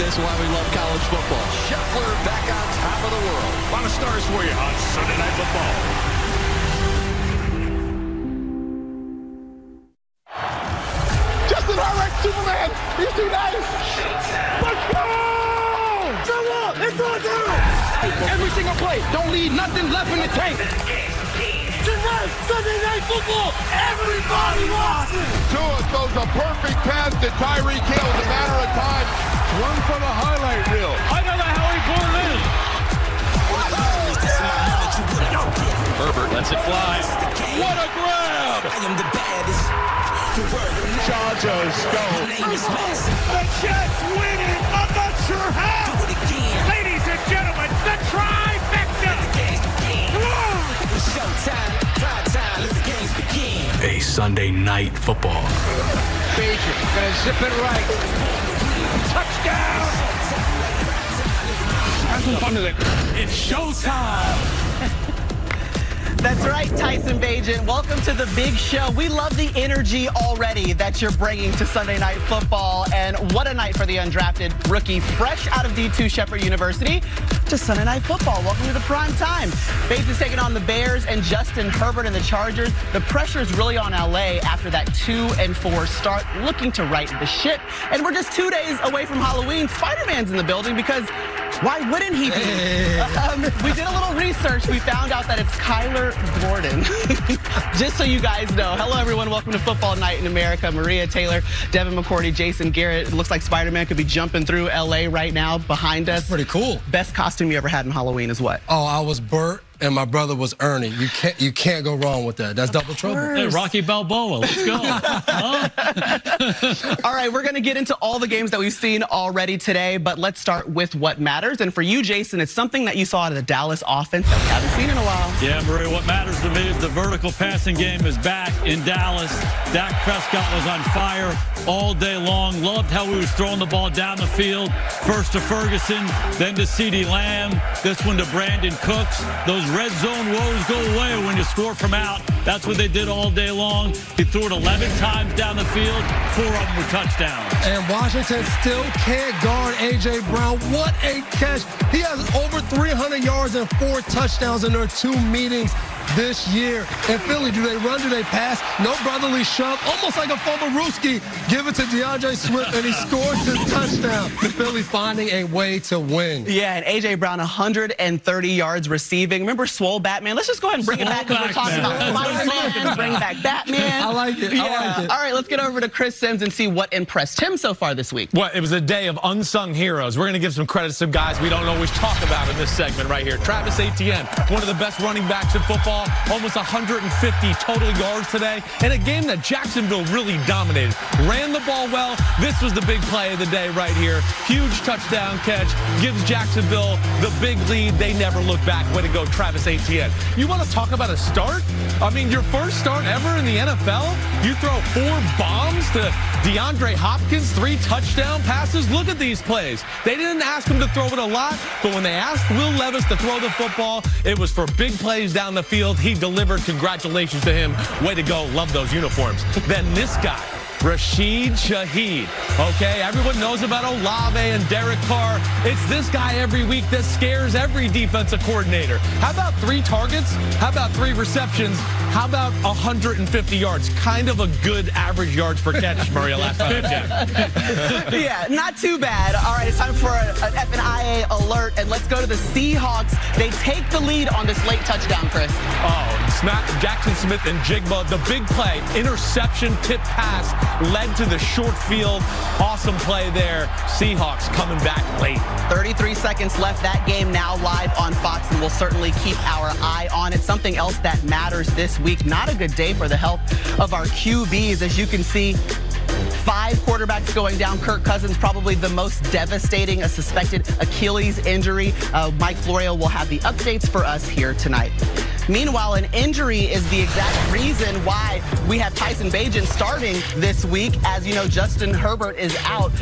this, why we love college football. Scheffler back on top of the world. A lot of stars for you on Sunday Night Football. Justin Herbert, Superman. He's too nice. Let's go! Come on, it's on through. Every single play. Don't leave nothing left in the tank. Tonight, Sunday Night Football, everybody wants it. Tua throws a perfect pass to Tyreek Hill in a matter of time. One for the highlight reel. I know that how he pulled it in. Herbert lets it fly. What a grab! I am the baddest. Chargers go. The Jets win it. I'm not sure how. Ladies and gentlemen, the trifecta. A Sunday Night Football. Bajan gonna zip it right. Touchdown! Have some fun with it. It's showtime. That's right, Tyson Bajan. Welcome to the big show. We love the energy already that you're bringing to Sunday Night Football. And what a night for the undrafted rookie fresh out of D2 Shepherd University to Sunday Night Football. Welcome to the prime time. Bajan's taking on the Bears and Justin Herbert and the Chargers. The pressure is really on LA after that 2-4 start, looking to right the ship. And we're just 2 days away from Halloween. Spider-Man's in the building because why wouldn't he be? We did a little research. We found out that it's Kyler Gordon. Just so you guys know. Hello, everyone. Welcome to Football Night in America. Maria Taylor, Devin McCourty, Jason Garrett. It looks like Spider-Man could be jumping through LA right now behind us. That's pretty cool. Best costume you ever had in Halloween is what? Oh, I was Bert and my brother was Ernie. You can't go wrong with that. That's double trouble. Hey, Rocky Balboa, let's go. All right, we're going to get into all the games that we've seen already today, but let's start with what matters. And for you, Jason, it's something that you saw out of the Dallas offense that we haven't seen in a while. Yeah, Maria, what matters to me is the vertical passing game is back in Dallas. Dak Prescott was on fire all day long. Loved how he was throwing the ball down the field. First to Ferguson, then to CeeDee Lamb. This one to Brandon Cooks. Those red zone woes go away when you score from out. That's what they did all day long. He threw it 11 times down the field. 4 of them were touchdowns. And Washington still can't guard A.J. Brown. What a catch. He has over 300 yards and 4 touchdowns in their 2 meetings this year. In Philly, do they run, do they pass? No brotherly shove, almost like a Fumblerooski. Give it to DeAndre Swift, and he scores his touchdown. Philly finding a way to win. Yeah, and A.J. Brown, 130 yards receiving. Remember Swole Batman? Let's just go ahead and bring it back because we're talking about Spider-Man. Bring back Batman. I like it. Yeah. I like it. All right, let's get over to Chris Sims and see what impressed him so far this week. Well, it was a day of unsung heroes. We're going to give some credit to some guys we don't always talk about in this segment right here. Travis Etienne, one of the best running backs in football. Almost 150 total yards today in a game that Jacksonville really dominated. Ran the ball well. This was the big play of the day right here. Huge touchdown catch. Gives Jacksonville the big lead. They never look back. Way to go, Travis Etienne. You want to talk about a start? I mean, your first start ever in the NFL? You throw 4 bombs to DeAndre Hopkins, 3 touchdown passes. Look at these plays. They didn't ask him to throw it a lot, but when they asked Will Levis to throw the football, it was for big plays down the field. He delivered. Congratulations to him. Way to go. Love those uniforms. Then this guy, Rashid Shaheed. Okay, everyone knows about Olave and Derek Carr. It's this guy every week that scares every defensive coordinator. How about 3 targets? How about 3 receptions? How about 150 yards? Kind of a good average yards per catch, Maria, last time I checked. Yeah, not too bad. All right, it's time for an FNIA alert, and let's go to the Seahawks. They take the lead on this late touchdown, Chris. Oh, Jackson Smith and Jigba, the big play, interception, tip pass, led to the short field. Awesome play there. Seahawks coming back late. 33 seconds left. That game now live on Fox, and we'll certainly keep our eye on it. Something else that matters this week. Not a good day for the health of our QBs. As you can see, 5 quarterbacks going down. Kirk Cousins, probably the most devastating, a suspected Achilles injury. Mike Florio will have the updates for us here tonight. Meanwhile, an injury is the exact reason why we have Tyson Bajan starting this week. As you know, Justin Herbert is out.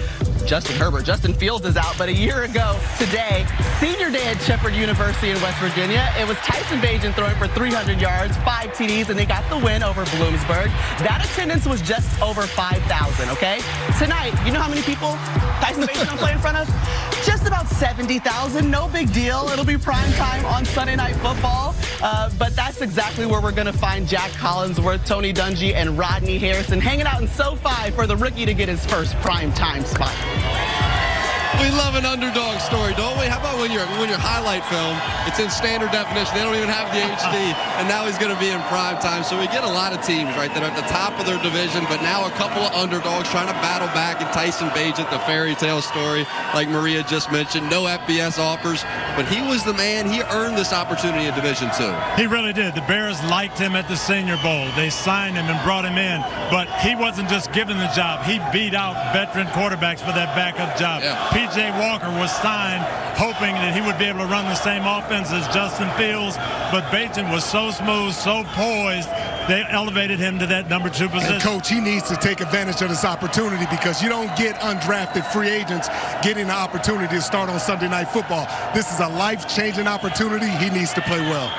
Justin Herbert. Justin Fields is out, but a year ago today, senior day at Shepherd University in West Virginia, it was Tyson Bagent throwing for 300 yards, 5 TDs, and they got the win over Bloomsburg. That attendance was just over 5,000, okay? Tonight, you know how many people Tyson Bagent's going to play in front of? Just about 70,000. No big deal. It'll be prime time on Sunday Night Football. But that's exactly where we're going to find Jack Collinsworth, Tony Dungy, and Rodney Harrison hanging out in SoFi for the rookie to get his first prime time spot. We love an underdog story, don't we? How about when your highlight film, it's in standard definition. They don't even have the HD, and now he's going to be in prime time. So we get a lot of teams, right, that are at the top of their division, but now a couple of underdogs trying to battle back. And Tyson Bagent, the fairy tale story, like Maria just mentioned, no FBS offers, but he was the man. He earned this opportunity in Division II. He really did. The Bears liked him at the Senior Bowl. They signed him and brought him in, but he wasn't just given the job. He beat out veteran quarterbacks for that backup job. Yeah. P.J. Walker was signed hoping that he would be able to run the same offense as Justin Fields, but Bagent was so smooth, so poised, they elevated him to that number 2 position. And Coach, he needs to take advantage of this opportunity because you don't get undrafted free agents getting the opportunity to start on Sunday Night Football. This is a life-changing opportunity. He needs to play well.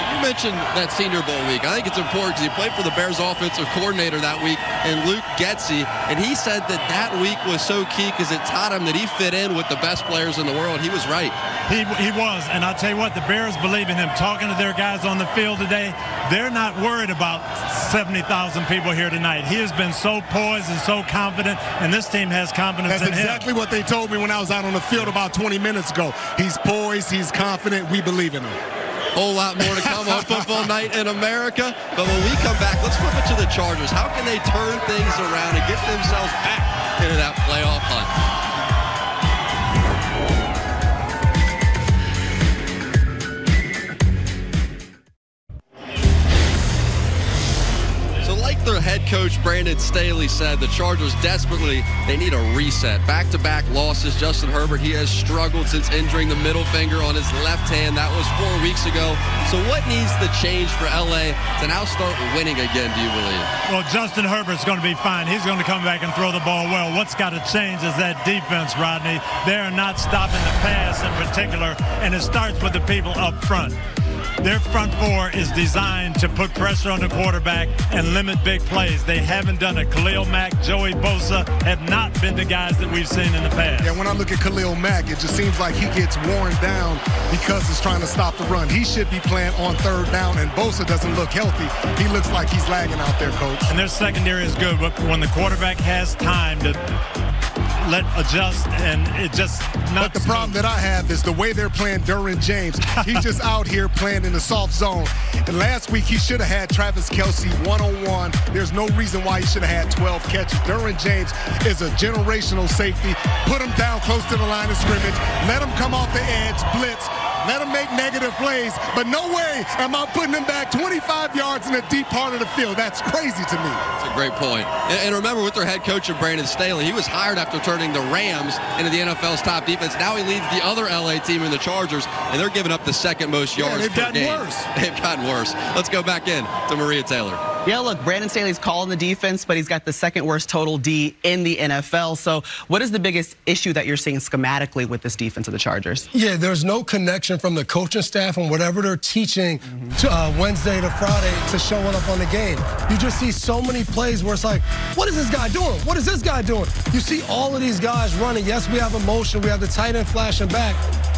You mentioned that Senior Bowl week. I think it's important because he played for the Bears offensive coordinator that week, and Luke Getsy, and he said that week was so key because it taught him that he fit in with the best players in the world. He was right. He was, and I'll tell you what, the Bears believe in him. Talking to their guys on the field today, they're not worried about 70,000 people here tonight. He has been so poised and so confident, and this team has confidence in him. That's exactly what they told me when I was out on the field about 20 minutes ago. He's poised, he's confident, we believe in him. Whole lot more to come on Football Night in America. But when we come back, let's flip it to the Chargers. How can they turn things around and get themselves back into that playoff hunt? Their head coach Brandon Staley said the Chargers desperately, they need a reset. Back-to-back losses. Justin Herbert, he has struggled since injuring the middle finger on his left hand. That was 4 weeks ago. So what needs to change for LA to now start winning again, do you believe? Well, Justin Herbert's going to be fine. He's going to come back and throw the ball well. What's got to change is that defense, Rodney. They're not stopping the pass in particular, and it starts with the people up front. Their front four is designed to put pressure on the quarterback and limit big plays. They haven't done it. Khalil Mack, Joey Bosa have not been the guys that we've seen in the past. Yeah, when I look at Khalil Mack, it just seems like he gets worn down because he's trying to stop the run. He should be playing on 3rd down, and Bosa doesn't look healthy. He looks like he's lagging out there, Coach. And their secondary is good, but when the quarterback has time to adjust, and it just not. But the problem that I have is the way they're playing Derwin James. He's just out here playing in the soft zone. And last week he should have had Travis Kelce one-on-one. There's no reason why he should have had 12 catches. Derwin James is a generational safety. Put him down close to the line of scrimmage. Let him come off the edge, blitz. Let him make negative plays, but no way am I putting him back 25 yards in the deep part of the field. That's crazy to me. That's a great point. And remember, with their head coach, Brandon Staley, he was hired after turning the Rams into the NFL's top defense. Now he leads the other LA team in the Chargers, and they're giving up the 2nd most yards per game. They've gotten worse. Let's go back in to Maria Taylor. Yeah, look, Brandon Staley's calling the defense, but he's got the 2nd worst total D in the NFL. So what is the biggest issue that you're seeing schematically with this defense of the Chargers? Yeah, there's no connection from the coaching staff and whatever they're teaching to, Wednesday to Friday to showing up on the game. You just see so many plays where it's like, what is this guy doing? What is this guy doing? You see all of these guys running. Yes, we have a motion. We have the tight end flashing back.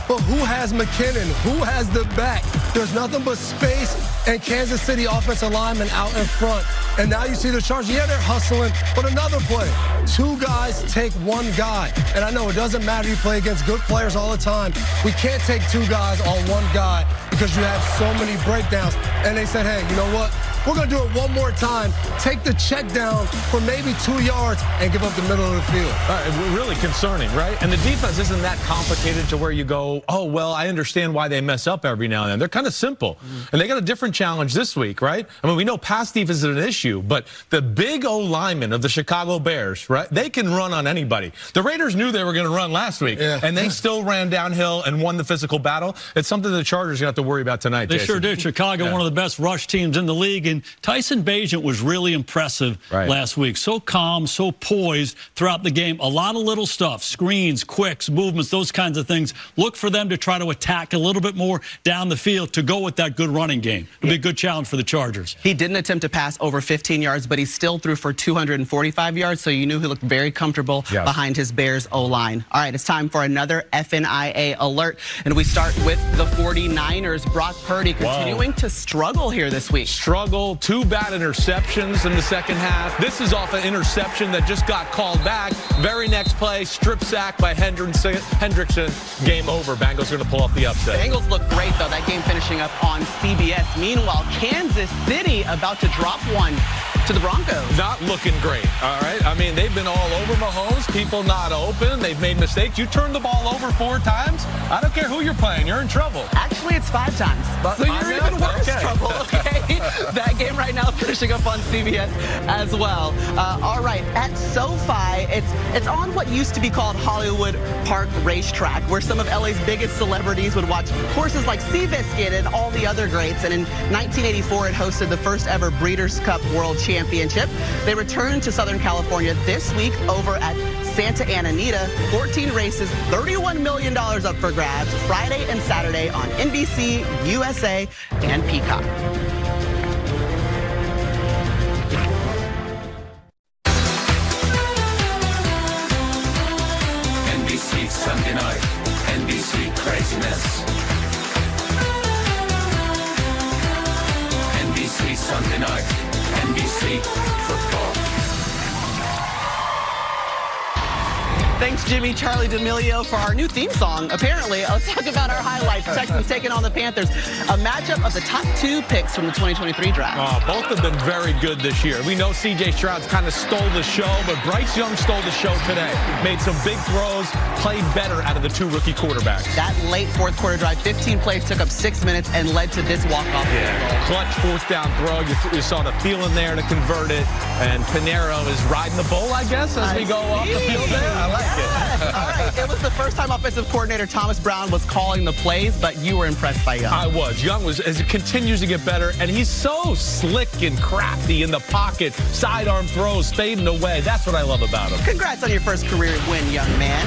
But who has McKinnon? Who has the back? There's nothing but space and Kansas City offensive linemen out in front. And now you see the Chargers. Yeah, they're hustling, but another play. 2 guys take 1 guy. And I know it doesn't matter. You play against good players all the time. We can't take 2 guys on 1 guy because you have so many breakdowns. And they said, hey, you know what? We're going to do it one more time. Take the check down for maybe 2 yards and give up the middle of the field. Really concerning, right? And the defense isn't that complicated to where you go, oh, well, I understand why they mess up every now and then. They're kind of simple. And they got a different challenge this week, right? I mean, we know pass defense is an issue, but the big O-linemen of the Chicago Bears, right, they can run on anybody. The Raiders knew they were going to run last week, and they still ran downhill and won the physical battle. It's something the Chargers are going to have to worry about tonight, They Jason. sure do. Chicago, one of the best rush teams in the league, and game. Tyson Bagent was really impressive last week. So calm, so poised throughout the game. A lot of little stuff, screens, quicks, movements, those kinds of things. Look for them to try to attack a little bit more down the field to go with that good running game. It'll be a good challenge for the Chargers. He didn't attempt to pass over 15 yards, but he still threw for 245 yards, so you knew he looked very comfortable behind his Bears O-line. All right, it's time for another FNIA alert, and we start with the 49ers. Brock Purdy continuing to struggle here this week. Struggle, 2 bad interceptions in the second half. This is off an interception that just got called back. Very next play, strip sack by Hendrickson. Game over. Bengals going to pull off the upset. Bengals look great, though. That game finishing up on CBS. Meanwhile, Kansas City about to drop one to the Broncos. Not looking great, all right? I mean, they've been all over Mahomes. People not open. They've made mistakes. You turned the ball over 4 times. I don't care who you're playing. You're in trouble. Actually, it's 5 times. So you're in even worse trouble, okay? That game right now finishing up on CBS as well. All right, at SoFi, it's on what used to be called Hollywood Park Racetrack, where some of LA's biggest celebrities would watch horses like Seabiscuit and all the other greats. And in 1984, it hosted the first ever Breeders' Cup World Championship. They returned to Southern California this week over at Santa Anita. 14 races, $31 million up for grabs Friday and Saturday on NBC, USA, and Peacock. NBC Sunday night, NBC craziness. NBC Sunday night, NBC football. Thanks, Jimmy Charlie D'Amelio, for our new theme song. Apparently, let's talk about our highlights. Texans taking on the Panthers. A matchup of the top 2 picks from the 2023 draft. Both have been very good this year. We know C.J. Stroud's kind of stole the show, but Bryce Young stole the show today. Made some big throws, played better out of the 2 rookie quarterbacks. That late 4th quarter drive, 15 plays, took up 6 minutes and led to this walk-off. Clutch 4th down throw. You saw the feeling there to convert it. And Pinero is riding the bull, I guess, as we go off the field there. I like it. All right, it was the first time offensive coordinator Thomas Brown was calling the plays, but you were impressed by Young. I was. Young was, as it continues to get better, and he's so slick and crafty in the pocket, sidearm throws, fading away. That's what I love about him. Congrats on your first career win, young man.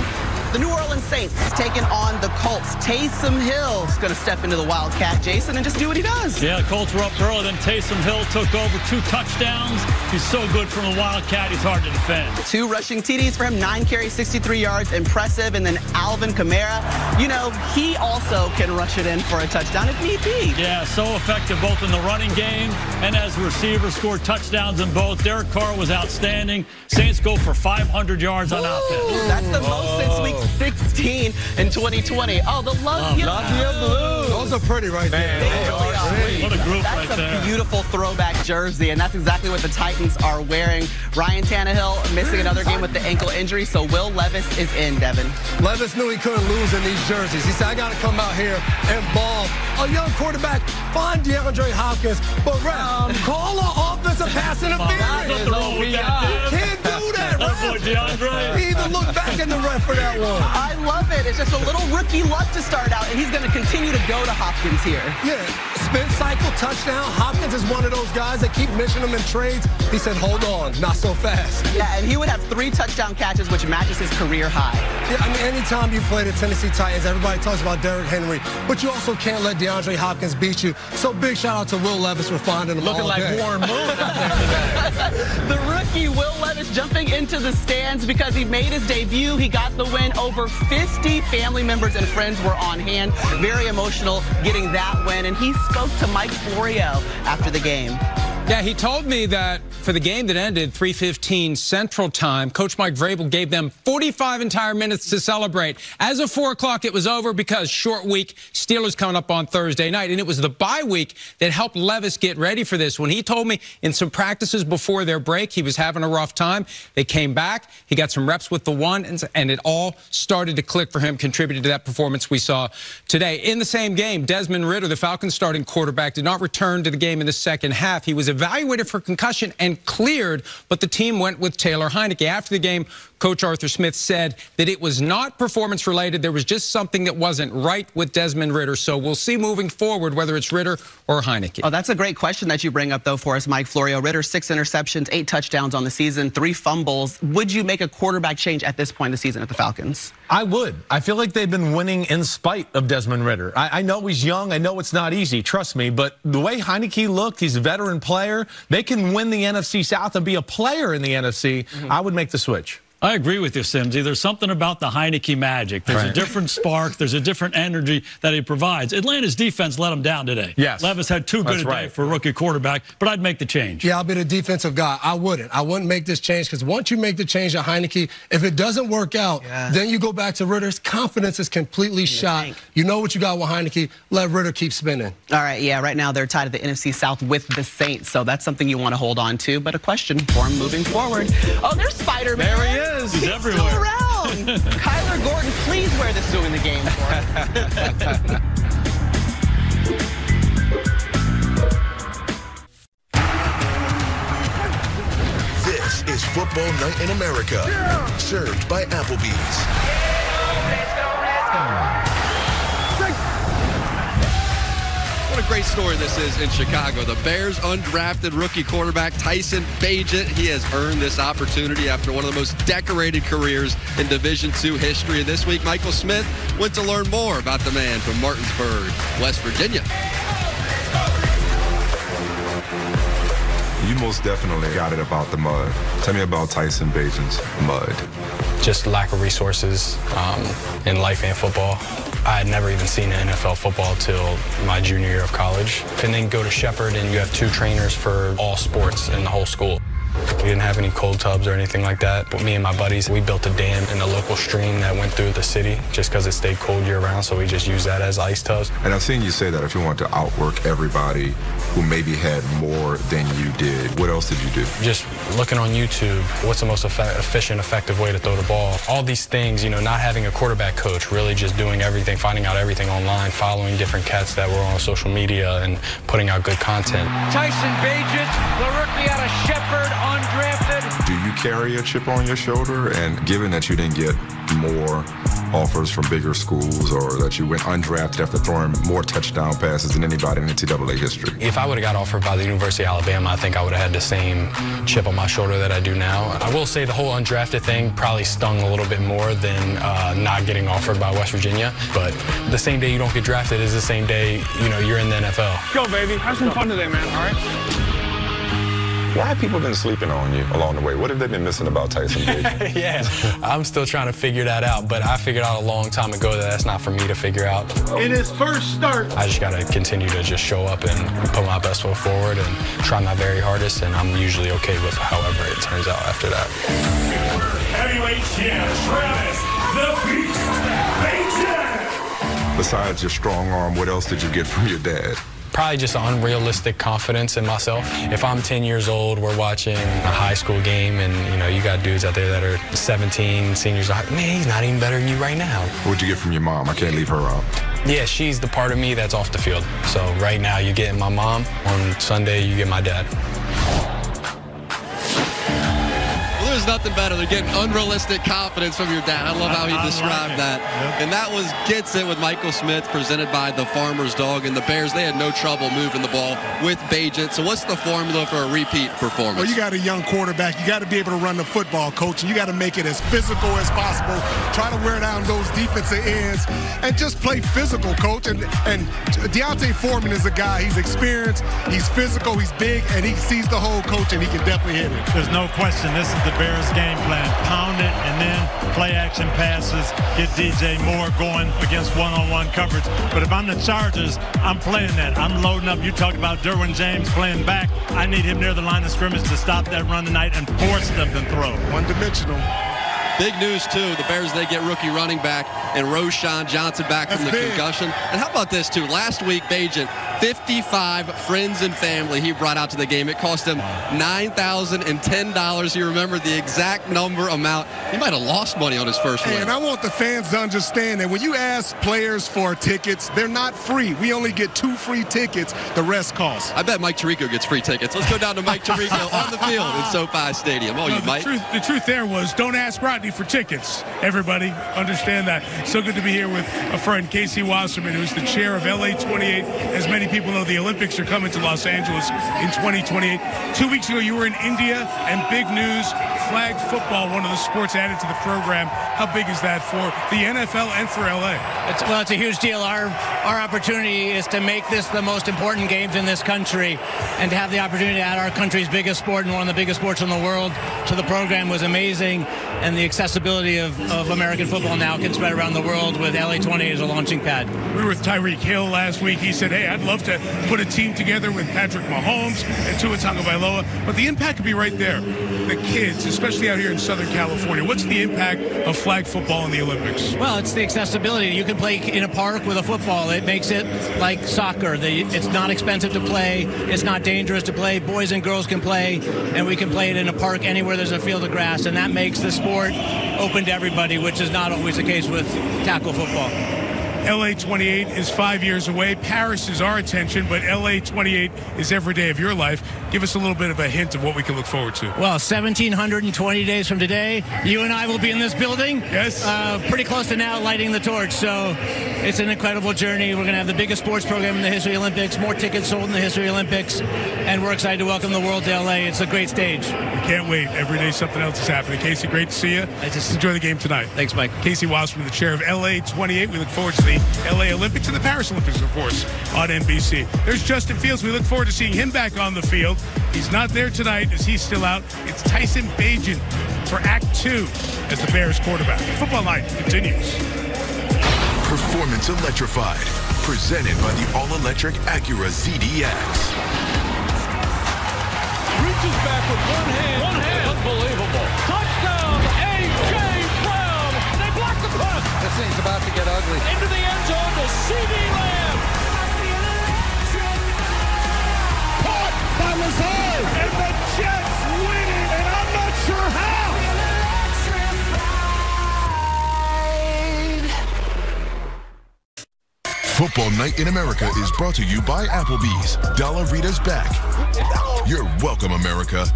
The New Orleans Saints taking on the Colts. Taysom Hill is going to step into the Wildcat, Jason, and just do what he does. Yeah, the Colts were up early, then Taysom Hill took over 2 touchdowns. He's so good from the Wildcat, he's hard to defend. 2 rushing TDs for him, 9 carries, 63 yards, impressive. And then Alvin Kamara, you know, he also can rush it in for a touchdown if need be. Yeah, so effective both in the running game and as a receiver, scored touchdowns in both. Derek Carr was outstanding. Saints go for 500 yards on offense. That's the most since week 16 in 2020. Oh, the love you blue. Those are pretty right there. What a group right there. That's a beautiful throwback jersey, and that's exactly what the Titans are wearing. Ryan Tannehill missing another game with the ankle injury, so Will Levis is in, Devin. Levis knew he couldn't lose in these jerseys. He said, I got to come out here and ball. A young quarterback, find DeAndre Hopkins, but call an offensive pass interference. Can't do that, DeAndre. He even looked back at the ref for that one. I love it. It's just a little rookie luck to start out, and he's going to continue to go to Hopkins here. Yeah, spin cycle, touchdown. Hopkins is one of those guys that keep missing him in trades. He said, hold on, not so fast. Yeah, and he would have 3 touchdown catches, which matches his career high. Yeah, I mean, anytime you play the Tennessee Titans, everybody talks about Derrick Henry, but you also can't let DeAndre Hopkins beat you. So big shout out to Will Levis for finding him. Looking like Warren Moon out there today. The rookie Will Levis jumping into the stands because he made his debut. He got the win. Over 50 family members and friends were on hand. Very emotional getting that win, and he spoke to Mike Florio after the game. Yeah, he told me that for the game that ended 3:15 Central Time, Coach Mike Vrabel gave them 45 entire minutes to celebrate. As of 4 o'clock, it was over because short week, Steelers coming up on Thursday night. And it was the bye week that helped Levis get ready for this. When he told me in some practices before their break, he was having a rough time. They came back. He got some reps with the ones, and it all started to click for him, contributed to that performance we saw today. In the same game, Desmond Ridder, the Falcons starting quarterback, did not return to the game in the second half. He was evaluated for concussion and cleared, but the team went with Taylor Heineke. After the game, Coach Arthur Smith said that it was not performance-related. There was just something that wasn't right with Desmond Ridder. So we'll see moving forward whether it's Ridder or Heineke. Oh, that's a great question that you bring up, though, for us, Mike Florio. Ridder, 6 interceptions, 8 touchdowns on the season, 3 fumbles. Would you make a quarterback change at this point in the season at the Falcons? I would. I feel like they've been winning in spite of Desmond Ridder. I know he's young. I know it's not easy. Trust me. But the way Heineke looked, he's a veteran player. They can win the NFC South and be a player in the NFC. I would make the switch. I agree with you, Simsy. There's something about the Heineke magic. There's a different spark. There's a different energy that he provides. Atlanta's defense let him down today. Yes. Levis had too good a day for a rookie quarterback, but I'd make the change. Yeah, I'll be the defensive guy. I wouldn't make this change because once you make the change at Heineke, if it doesn't work out, then you go back to Ridder's. Confidence is completely shot. You know what you got with Heineke. Let Ridder keep spinning. All right, yeah, right now they're tied at the NFC South with the Saints, so that's something you want to hold on to. But a question for him moving forward. Oh, there's Spider-Man. There he is. He's everywhere. Still around. Kyler Gordon, please wear this suit in the game for us. This is Football Night in America, served by Applebee's. What a great story this is in Chicago. The Bears' undrafted rookie quarterback, Tyson Bagent, he has earned this opportunity after one of the most decorated careers in Division II history. And this week, Michael Smith went to learn more about the man from Martinsburg, West Virginia. You most definitely got it about the mud. Tell me about Tyson Bagent's mud. Just lack of resources in life and football. I had never even seen NFL football till my junior year of college. And then go to Shepherd and you have 2 trainers for all sports in the whole school. We didn't have any cold tubs or anything like that. But me and my buddies, we built a dam in a local stream that went through the city just because it stayed cold year round, so we just used that as ice tubs. And I've seen you say that if you want to outwork everybody who maybe had more than you did, what else did you do? Just looking on YouTube, what's the most efficient, effective way to throw the ball? All these things, you know, not having a quarterback coach, really just doing everything, finding out everything online, following different cats that were on social media and putting out good content. Tyson Bagent, the rookie out of Shepherd, undrafted. Do you carry a chip on your shoulder? And given that you didn't get more offers from bigger schools or that you went undrafted after throwing more touchdown passes than anybody in NCAA history? If I would have got offered by the University of Alabama, I think I would have had the same chip on my shoulder that I do now. I will say the whole undrafted thing probably stung a little bit more than not getting offered by West Virginia. But the same day you don't get drafted is the same day, you know, you're in the NFL. Go, baby. Have some fun today, man, all right? Why have people been sleeping on you along the way? What have they been missing about Tyson Bagent? Yeah, I'm still trying to figure that out, but I figured out a long time ago that that's not for me to figure out. In his first start. I just got to continue to just show up and put my best foot forward and try my very hardest, and I'm usually okay with however it turns out after that. Heavyweight champ, Travis the Beast Bagent. Besides your strong arm, what else did you get from your dad? Probably just an unrealistic confidence in myself. If I'm 10 years old, we're watching a high school game, and you know, you got dudes out there that are 17, seniors. Man, he's not even better than you right now. What'd you get from your mom? I can't leave her out. Yeah, she's the part of me that's off the field. So right now, you're getting my mom. On Sunday, you get my dad. There's nothing better than getting unrealistic confidence from your dad. I love how he described that. And that was Gets It with Michael Smith, presented by the Farmer's Dog. And the Bears, they had no trouble moving the ball with Bagent. So what's the formula for a repeat performance? Well, you got a young quarterback. You got to be able to run the football, coach. And you got to make it as physical as possible. Try to wear down those defensive ends and just play physical, coach. And Deontay Foreman is a guy. He's experienced. He's physical. He's big. And he sees the hole, coach, and he can definitely hit it. There's no question. This is the Bears game plan. Pound it and then play action passes. Get DJ Moore going against one-on-one coverage. But if I'm the Chargers, I'm playing that. I'm loading up. You talk about Derwin James playing back. I need him near the line of scrimmage to stop that run tonight and force them to throw. One-dimensional. Big news, too. The Bears, they get rookie running back and Roschon Johnson back from the concussion. And how about this, too? Last week, Bagent, 55 friends and family he brought out to the game. It cost him $9,010. You remember the exact amount. He might have lost money on his first win. And I want the fans to understand that when you ask players for tickets, they're not free. We only get 2 free tickets. The rest costs. I bet Mike Tirico gets free tickets. Let's go down to Mike Tirico on the field in SoFi Stadium. Oh, Mike. The truth there was, don't ask Rodney for tickets. Everybody understand that. So good to be here with a friend, Casey Wasserman, who's the chair of LA28. As many people know, the Olympics are coming to Los Angeles in 2028. 2 weeks ago, you were in India, and big news, flag football, one of the sports added to the program. How big is that for the NFL and for LA? It's a huge deal. Our opportunity is to make this the most important games in this country, and to have the opportunity to add our country's biggest sport and one of the biggest sports in the world to the program was amazing. And the accessibility of American football now can spread around the world with LA28 as a launching pad. We were with Tyreek Hill last week. He said, hey, I'd love to put a team together with Patrick Mahomes and Tua Tagovailoa, but the impact could be right there. The kids, especially out here in Southern California, what's the impact of flag football in the Olympics? Well, it's the accessibility. You can play in a park with a football. It makes it like soccer. It's not expensive to play. It's not dangerous to play. Boys and girls can play, and we can play it in a park anywhere there's a field of grass, and that makes the sport open to everybody, which is not always the case with tackle football. LA28 is 5 years away. Paris is our attention, but LA28 is every day of your life. Give us a little bit of a hint of what we can look forward to. Well, 1,720 days from today, you and I will be in this building. Yes. Pretty close to now lighting the torch. So it's an incredible journey. We're going to have the biggest sports program in the history of the Olympics, more tickets sold in the history of the Olympics, and we're excited to welcome the world to LA. It's a great stage. We can't wait. Every day something else is happening. Casey, great to see you. Enjoy the game tonight. Thanks, Mike. Casey Wasserman, the chair of LA28. We look forward to the LA Olympics and the Paris Olympics, of course, on NBC. There's Justin Fields. We look forward to seeing him back on the field. He's not there tonight as he's still out. It's Tyson Bagent for Act 2 as the Bears quarterback. Football Night continues. Performance electrified. Presented by the all-electric Acura ZDX. Reaches back with one hand. Unbelievable. Touchdown, A.J. Brown. They block the punt. This thing's about to get ugly. Into the end zone to C.D. Lamb. Caught by Lazard. And the Jets winning, and I'm not sure how. Football Night in America is brought to you by Applebee's. Dollarita's back. You're welcome, America.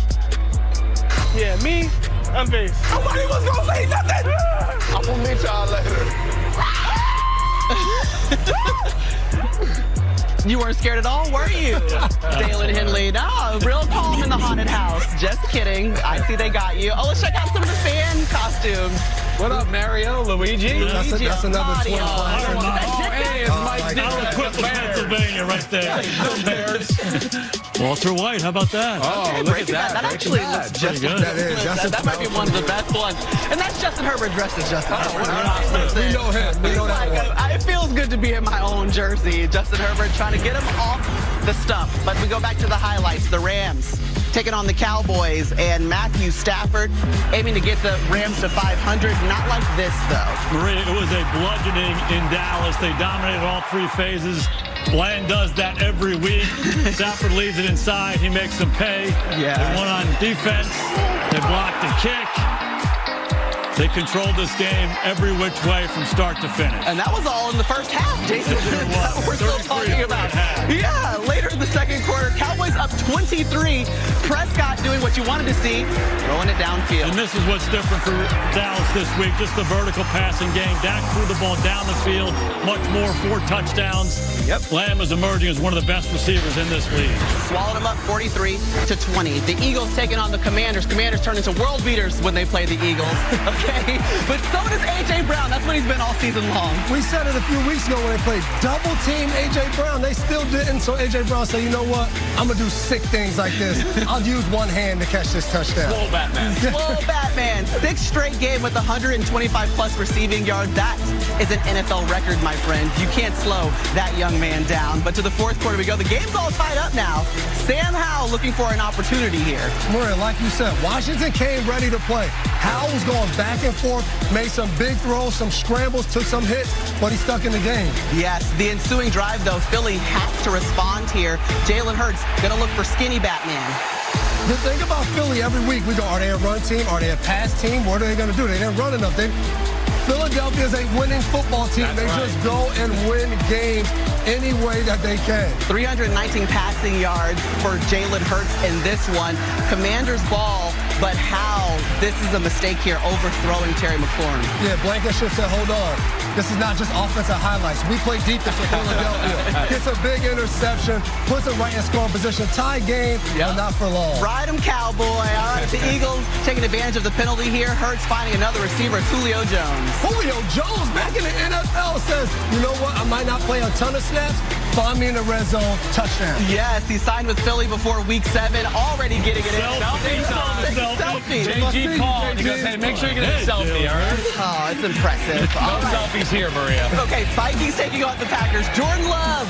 Yeah, me, I'm base. Nobody was gonna say nothing. I'm gonna meet y'all later. You weren't scared at all, were you? Dalen Henley. No, real calm in the haunted house. Just kidding. I see they got you. Oh, let's check out some of the fan costumes. What up, Mario? Luigi? That's another Mario. 25. Hey, it's Mike I'll equip with Pennsylvania right there. Walter White, how about that? Oh, look at that. That actually looks just good. That might be one of the best ones. And that's Justin Herbert dressed as Justin Herbert. We know him. We know that one. It feels good to be in my own jersey. Justin Herbert trying to get him off the stump. But we go back to the highlights. The Rams taking on the Cowboys, and Matthew Stafford aiming to get the Rams to 500. Not like this, though. Maria, it was a bludgeoning in Dallas. They dominated all three phases. Bland does that every week. Stafford leaves it inside. He makes them pay. Yeah. They won on defense. They blocked the kick. They controlled this game every which way from start to finish. And that was all in the first half, Jason. We're still talking about. Yeah, later in the second quarter, Cowboys up 23. Prescott doing what you wanted to see, throwing it downfield. And this is what's different for Dallas this week, just the vertical passing game. Dak threw the ball down the field, much more, 4 touchdowns. Yep. Lamb is emerging as one of the best receivers in this league. Swallowed them up 43-20. The Eagles taking on the Commanders. Commanders turn into world beaters when they play the Eagles. Okay? But so does A.J. Brown. That's what he's been all season long. We said it a few weeks ago when they played double team A.J. Brown. They still didn't, so A.J. Brown said, you know what? I'm going to do sick things like this. I'll use one hand to catch this touchdown. Whoa, Batman. Whoa, Batman. 6th straight game with 125-plus receiving yards. That is an NFL record, my friend. You can't slow that young man down. But to the fourth quarter we go. The game's all tied up now. Sam Howell looking for an opportunity here. Maria, like you said, Washington came ready to play. Howell was going back and forth, made some big throws, some scrambles, took some hits, but he stuck in the game. Yes, the ensuing drive, though, Philly has to respond here. Jalen Hurts going to look for skinny Batman. The thing about Philly, every week we go, are they a run team? Are they a pass team? What are they going to do? They didn't run enough. Philadelphia is a winning football team. They just go and win games any way that they can. 319 passing yards for Jalen Hurts in this one. Commanders ball, but how? This is a mistake here, overthrowing Terry McLaurin. Yeah, Blankenship said, hold on. This is not just offensive highlights. We play defense for Philadelphia. Gets a big interception, puts him right in scoring position. Tie game, but not for long. Ride him, Cowboy. All right, the Eagles taking advantage of the penalty here. Hurts finding another receiver, Julio Jones. Julio Jones back in the NFL says, you know what, I might not play a ton of snaps. Find me in the red zone, touchdown. Yes, he signed with Philly before week 7, already getting it in. Selfie. JG called. He goes, hey, make sure you get a selfie, all right? Oh, it's impressive. No selfies here, Maria. Okay, Vikings taking on the Packers. Jordan Love.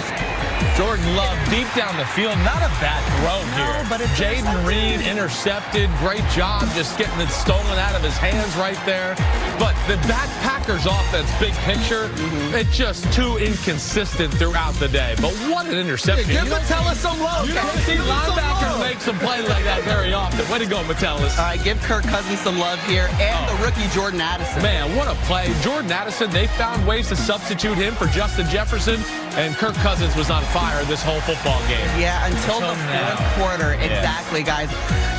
Jordan Love deep down the field. Not a bad throw here. But Jaden Reed intercepted. Great job just getting it stolen out of his hands right there. But that Packers offense, big picture, it's just too inconsistent throughout the day. But what an interception. Yeah, give Metellus some love. You don't see linebackers make some plays like that very often. Way to go, Metellus. All right, give Kirk Cousins some love here. And the rookie Jordan Addison. Man, what a play. Jordan Addison, they found ways to substitute him for Justin Jefferson. And Kirk Cousins was on fire this whole football game. Yeah, until the fourth quarter. Exactly, guys.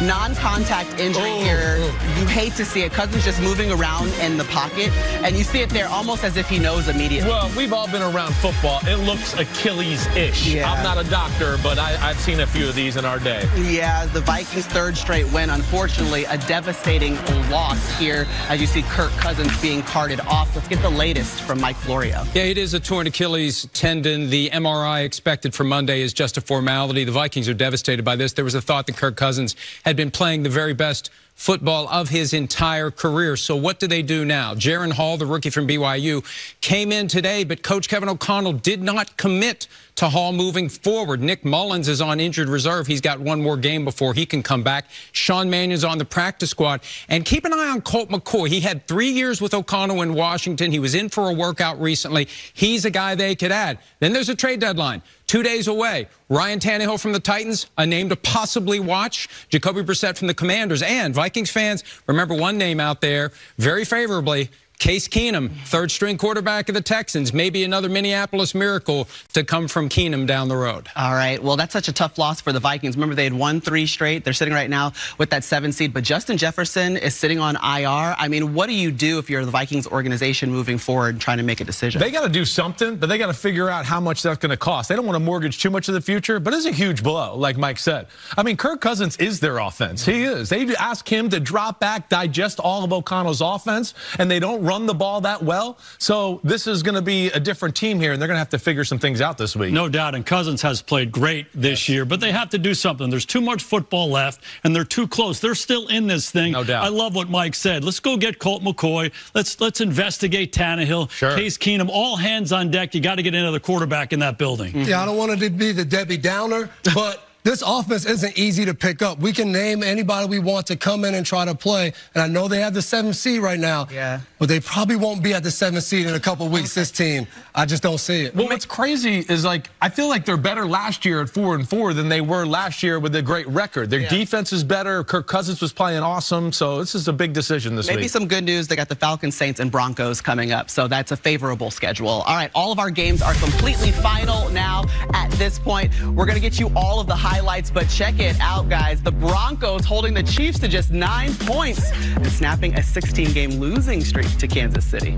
Non-contact injury here. You hate to see it. Cousins just moving around in the pocket, and you see it there almost as if he knows immediately. Well, we've all been around football. It looks Achilles-ish. Yeah. I'm not a doctor, but I've seen a few of these in our day. Yeah, the Vikings' third straight win. Unfortunately, a devastating loss here as you see Kirk Cousins being carted off. Let's get the latest from Mike Florio. Yeah, it is a torn Achilles tendon. The MRI expected for Monday is just a formality. The Vikings are devastated by this. There was a thought that Kirk Cousins had been playing the very best football of his entire career. So what do they do now? Jaron Hall, the rookie from BYU, came in today, but Coach Kevin O'Connell did not commit to Hall moving forward. Nick Mullins is on injured reserve. He's got one more game before he can come back. Sean Mannion's on the practice squad. And keep an eye on Colt McCoy. He had 3 years with O'Connell in Washington. He was in for a workout recently. He's a guy they could add. Then there's a trade deadline. 2 days away. Ryan Tannehill from the Titans, a name to possibly watch. Jacoby Brissett from the Commanders. And Vikings fans, remember one name out there very favorably, Case Keenum, third-string quarterback of the Texans. Maybe another Minneapolis miracle to come from Keenum down the road. All right. Well, that's such a tough loss for the Vikings. Remember, they had won 3 straight. They're sitting right now with that 7 seed. But Justin Jefferson is sitting on IR. I mean, what do you do if you're the Vikings organization moving forward and trying to make a decision? They got to do something, but they got to figure out how much that's going to cost. They don't want to mortgage too much of the future, but it's a huge blow, like Mike said. I mean, Kirk Cousins is their offense. He is. They ask him to drop back, digest all of O'Connell's offense, and they don't run the ball that well. So this is going to be a different team here, and they're going to have to figure some things out this week. No doubt, and Cousins has played great this year, but they have to do something. There's too much football left, and they're too close. They're still in this thing. No doubt. I love what Mike said. Let's go get Colt McCoy. Let's investigate Tannehill, Case Keenum, all hands on deck. You got to get another quarterback in that building. Yeah, I don't want it to be the Debbie Downer, but this offense isn't easy to pick up. We can name anybody we want to come in and try to play. And I know they have the 7th seed right now. Yeah. But they probably won't be at the 7th seed in a couple of weeks, this team. I just don't see it. Well, what's crazy is, like, I feel like they're better last year at 4-4 than they were last year with a great record. Their defense is better. Kirk Cousins was playing awesome. So this is a big decision this week. Maybe some good news. They got the Falcons, Saints, and Broncos coming up. So that's a favorable schedule. All right, all of our games are completely final now at this point. We're going to get you all of the highlights, but check it out, guys. The Broncos holding the Chiefs to just 9 points and snapping a 16-game losing streak to Kansas City.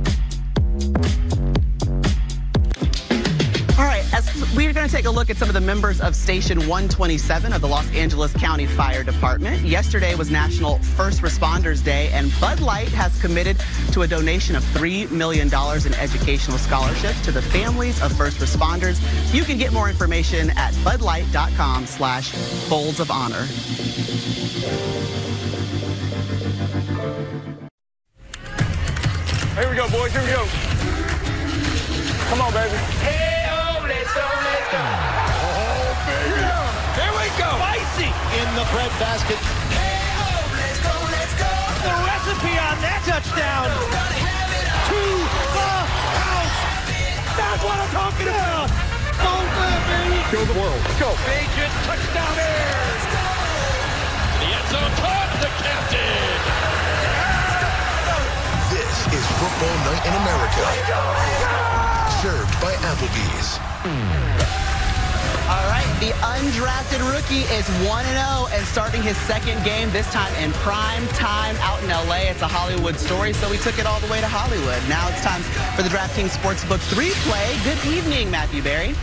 All right, we're going to take a look at some of the members of Station 127 of the Los Angeles County Fire Department. Yesterday was National First Responders Day, and Bud Light has committed to a donation of $3 million in educational scholarships to the families of first responders. You can get more information at budlight.com/folds of honor. Here we go, boys. Here we go. Come on, baby. Hey, oh, let's go, let's go. Oh, baby. Here we go. Spicy in the bread basket. Hey, oh, let's go, let's go. The recipe on that touchdown. To the house. That's what I'm talking about. So good, baby. Show the world. Let's go. Agent touchdown Bears. The end zone caught the captain. This is Football Night in America. Served by Applebee's. All right, the undrafted rookie is 1-0 and starting his second game, this time in prime time out in L.A. It's a Hollywood story, so we took it all the way to Hollywood. Now it's time for the DraftKings Sportsbook 3 play. Good evening, Matthew Berry.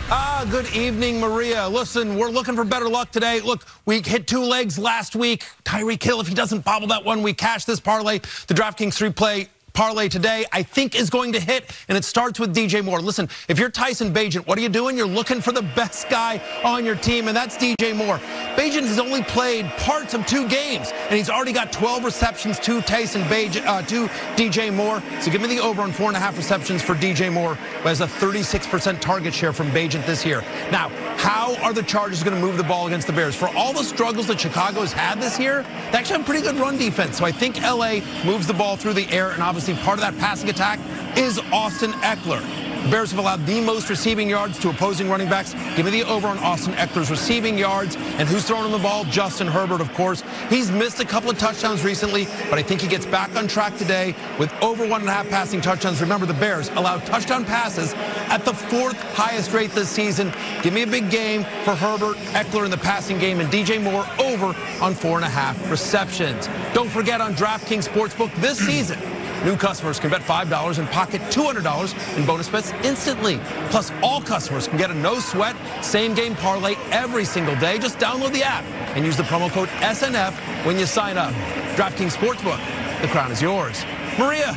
Good evening, Maria. Listen, we're looking for better luck today. Look, we hit 2 legs last week. Tyreek Hill, if he doesn't bobble that one, we cash this parlay. The DraftKings 3 play parlay today, I think, is going to hit, and it starts with DJ Moore. Listen, if you're Tyson Bagent, what are you doing? You're looking for the best guy on your team, and that's DJ Moore. Bagent has only played parts of 2 games, and he's already got 12 receptions to DJ Moore. So give me the over on 4.5 receptions for DJ Moore, who has a 36% target share from Bagent this year. Now, how are the Chargers going to move the ball against the Bears? For all the struggles that Chicago has had this year, they actually have a pretty good run defense. So I think LA moves the ball through the air, and obviously part of that passing attack is Austin Eckler. The Bears have allowed the most receiving yards to opposing running backs. Give me the over on Austin Eckler's receiving yards. And who's throwing him the ball? Justin Herbert, of course. He's missed a couple of touchdowns recently, but I think he gets back on track today with over 1.5 passing touchdowns. Remember, the Bears allowed touchdown passes at the 4th highest rate this season. Give me a big game for Herbert, Eckler in the passing game, and DJ Moore over on 4.5 receptions. Don't forget, on DraftKings Sportsbook this season, new customers can bet $5 and pocket $200 in bonus bets instantly. Plus, all customers can get a no-sweat same-game parlay every single day. Just download the app and use the promo code SNF when you sign up. DraftKings Sportsbook, the crown is yours. Maria.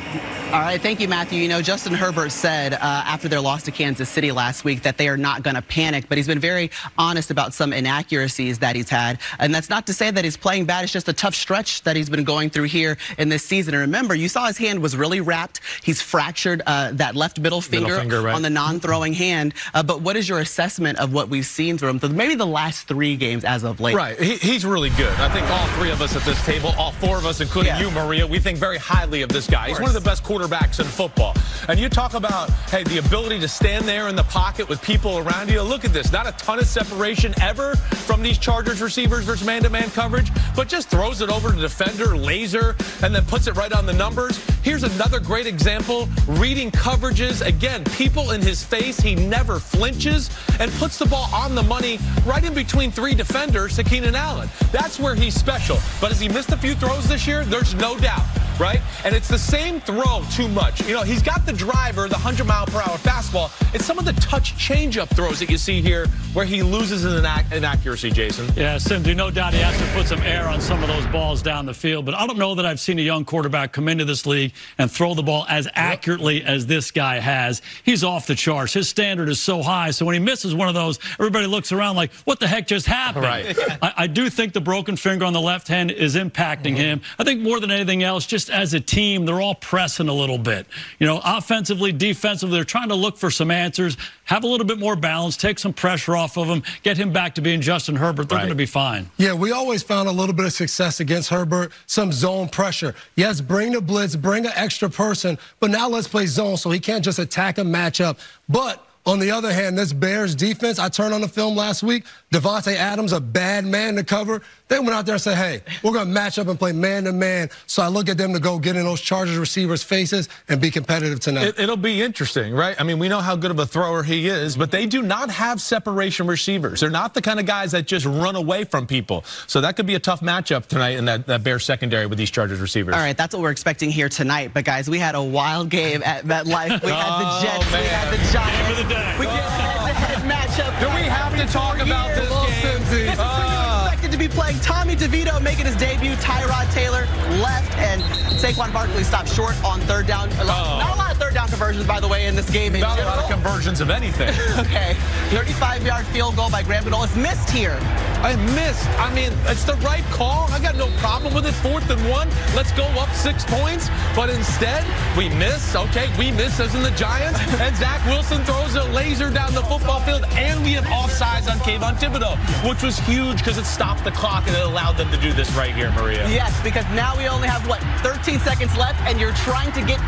All right, thank you, Matthew. You know, Justin Herbert said after their loss to Kansas City last week that they are not going to panic, but he's been very honest about some inaccuracies that he's had. And that's not to say that he's playing bad. It's just a tough stretch that he's been going through here in this season. And remember, you saw his hand was really wrapped. He's fractured that left middle finger right on the non-throwing hand. But what is your assessment of what we've seen from him? Maybe the last 3 games as of late. Right. He's really good. I think all 3 of us at this table, all 4 of us, including you, Maria, we think very highly of this guy. He's one of the best quarterbacks in football. And you talk about, hey, the ability to stand there in the pocket with people around you. Look at this. Not a ton of separation ever from these Chargers receivers versus man-to-man coverage, but just throws it over to the defender, laser, and then puts it right on the numbers. Here's another great example. Reading coverages. Again, people in his face. He never flinches and puts the ball on the money right in between 3 defenders to Keenan Allen. That's where he's special. But has he missed a few throws this year? There's no doubt, right? And it's the same throw too much. You know, he's got the driver, the 100-mile-per-hour fastball. It's some of the touch changeup throws that you see here where he loses in accuracy, Jason. Yeah, Simsy, no doubt he has to put some air on some of those balls down the field. But I don't know that I've seen a young quarterback come into this league and throw the ball as accurately as this guy has. He's off the charts. His standard is so high. So when he misses one of those, everybody looks around like, what the heck just happened? Right. I do think the broken finger on the left hand is impacting him. I think more than anything else, just as a team, they're all pressing a little bit. You know, offensively, defensively, they're trying to look for some answers, have a little bit more balance, take some pressure off of him, get him back to being Justin Herbert. They're going to be fine. Yeah, we always found a little bit of success against Herbert, some zone pressure. Yes, bring the blitz, bring an extra person, but now let's play zone so he can't just attack a matchup. But on the other hand, this Bears defense, I turned on the film last week, Devontae Adams, a bad man to cover. They went out there and said, hey, we're going to match up and play man-to-man. So I look at them to go get in those Chargers receivers' faces and be competitive tonight. It'll be interesting, right? I mean, we know how good of a thrower he is, but they do not have separation receivers. They're not the kind of guys that just run away from people. So that could be a tough matchup tonight in that Bears secondary with these Chargers receivers. All right, that's what we're expecting here tonight. But, guys, we had a wild game at MetLife. We had the Jets. We had the Giants. We get head-to-head matchup. Do we have to talk about this game? This is who you expected to be playing. Tommy DeVito making his debut. Tyrod Taylor left, and Saquon Barkley stopped short on 3rd down. Not a lot of third down conversions, by the way, in this game. Not a lot of conversions of anything. Okay. 35-yard field goal by Graham Ganola is missed here. I missed. I mean, it's the right call. I got no problem with it. 4th and 1. Let's go up 6 points. But instead, we miss. Okay, we miss as in the Giants. And Zach Wilson throws a laser down the football field. And we have offsides on Kayvon Thibodeau, which was huge because it stopped the clock and it allowed them to do this right here, Maria. Yes, because now we only have, 13 seconds left, and you're trying to get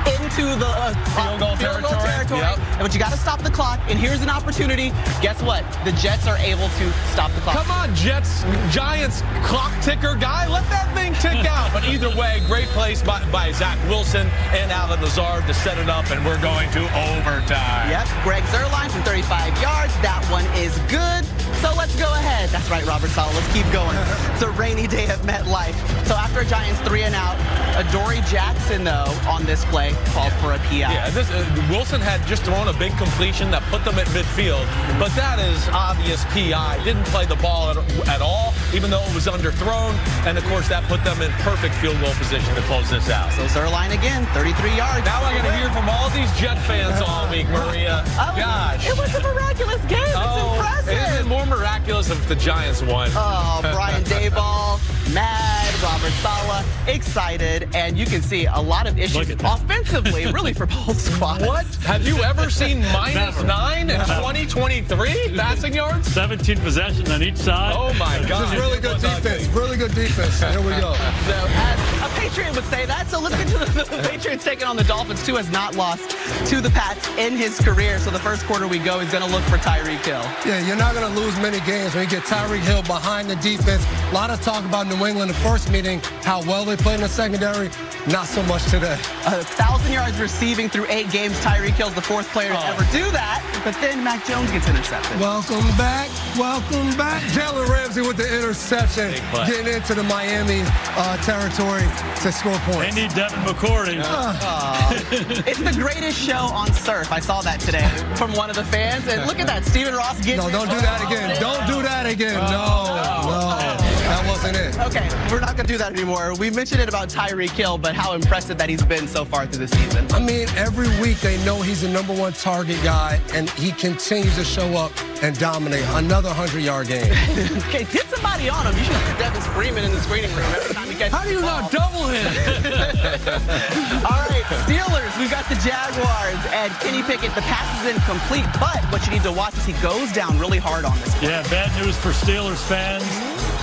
into the field goal territory. Yep. But you got to stop the clock, and here's an opportunity. Guess what? The Jets are able to stop the clock. Come on, Jets, Giants, clock ticker guy. Let that thing tick out. But either way, great place by Zach Wilson and Allen Lazard to set it up, and we're going to overtime. Yep, Greg Zuerlein from 35 yards. That one is good. So let's go ahead. That's right, Robert Saleh. Let's keep going. It's a rainy day at MetLife. So after a Giants 3 and out, Adoree Jackson, though, on this play, called for a PI. Yeah, Wilson had just thrown a big completion that put them at midfield, but that is obvious PI. Didn't play the ball at all, even though it was underthrown, and of course that put them in perfect field goal position to close this out. So Zuerlein again, 33 yards. Now I got to hear from all these Jet fans all week, Maria. Gosh. It was a miraculous game. It's impressive. Isn't it more miraculous if the Giants won? Oh, Brian Daboll, mad, Robert Saleh, excited, and you can see a lot of issues offensively, really, for both squads. What? Have you ever seen -9 in 2023 passing yards? 17 possessions on each side. Oh, my God. This is really good defense. Really good defense. Here we go. So, as a Patriot would say that, so let's get to the Patriots taking on the Dolphins. Tua has not lost to the Pats in his career, so the first quarter we go, he's going to look for Tyreek Hill. Yeah, you're not going to lose many games when you get Tyreek Hill behind the defense. A lot of talk about New England in the first meeting, how well they played in the secondary. Not so much today. 1,000 yards receiving through 8 games. Tyreek Hill's the 4th player to ever do that, but then Mac Jones gets intercepted. Welcome back. Welcome back. Jalen Ramsey with the interception, getting into the Miami territory to score points. They need Devin McCourty. It's the greatest show on surf. I saw that today from one of the fans. And look at that, Stephen Ross getting No, don't do that again. Don't do that again. No. That wasn't it. Okay, we're not going to do that anymore. We mentioned it about Tyreek Hill, but how impressive that he's been so far through the season. I mean, every week they know he's the #1 target guy, and he continues to show up and dominate. Another 100-yard game. Okay, get somebody on him. You should have Devin Freeman in the screening room every time he catches How do you not double him? All right, Steelers, we've got the Jaguars, and Kenny Pickett, the pass is incomplete, but what you need to watch is he goes down really hard on this play. Yeah, bad news for Steelers fans.